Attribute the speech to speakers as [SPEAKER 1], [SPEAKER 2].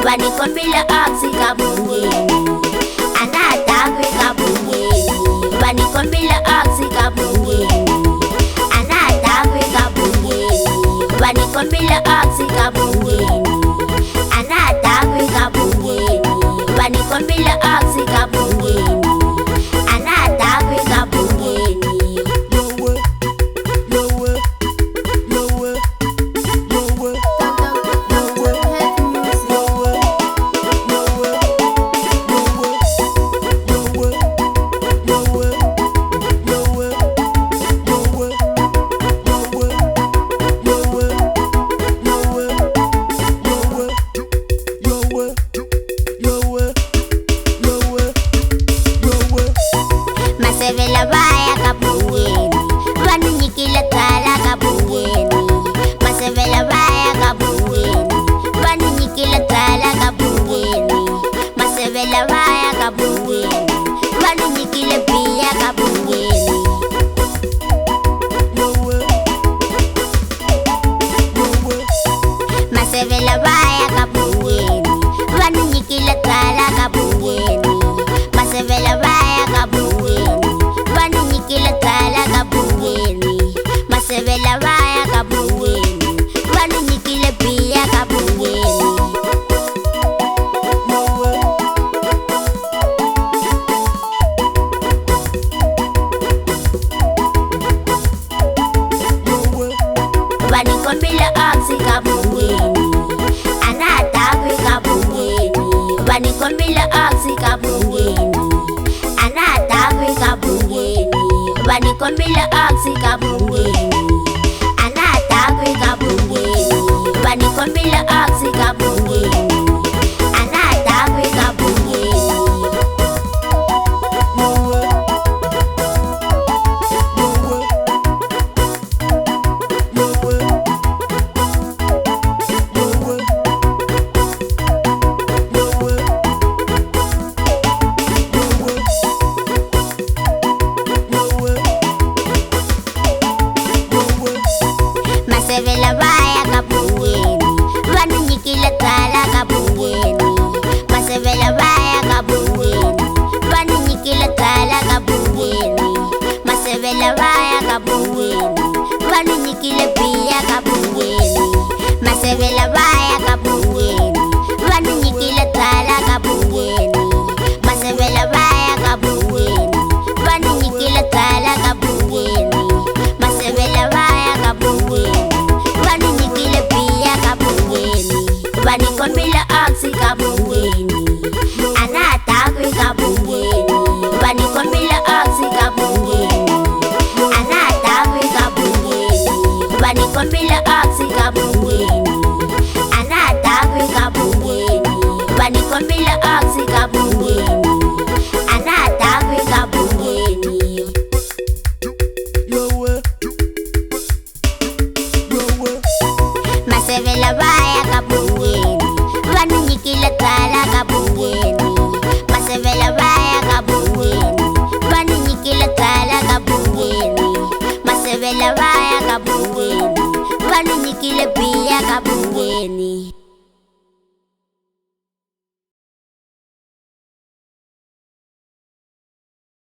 [SPEAKER 1] vanikombila aksi kabungeni, anatakwe kabungeni, vanikombila aksi kabungeni, anatakwe kabungeni, vanikombila aksi kabungeni, anatakwe kabungeni, vanikombila aksi kabungeni, anatakwe kabungeni. Masevela baya kabungeni, vaninyikile tala kabungeni. Masevela baya kabungeni, vaninyikile tala kabungeni. Masevela baya kabungeni, vaninyikile pia kabungeni. Masevela baya kabungeni, vaninyikile tala kabungeni. Masevela baya kabungeni, vaninyikile tala kabungeni. Masevela baya kabungeni, vaninyikile pia kabungeni. Vanikombila aksi kabungeni, anatakwe kabungeni. Vanikombila aksi kabungeni, anatakwe kabungeni. Vanikombila aksi kabungeni, anatakwe kabungeni. Vanikombila aksi kabungeni, anatakwe kabungeni. Masevela baya kabungeni, vaninyikile tala kabungeni. Masevela baya kabungeni, vaninyikile tala kabungeni. Masevela baya kabungeni, vaninyikile pia kabungeni. Masevela baya kabungeni, vaninyikile tala kabungeni. Masevela baya kabungeni, vaninyikile tala kabungeni. Masevela baya kabungeni, vaninyikile pia kabungeni. Vanikombila aksi kabungeni, anatakwe kabungeni. Vanikombila aksi kabungeni, anatakwe kabungeni. Vanikombila aksi kabungeni, anatakwe kabungeni. Vanikombila aksi kabungeni, anatakwe kabungeni. Masevela baya kabungeni, vaninyikile tala kabungeni. Masevela baya kabungeni, vaninyikile tala kabungeni. Masevela baya kabungeni, vaninyikile pia kabungeni.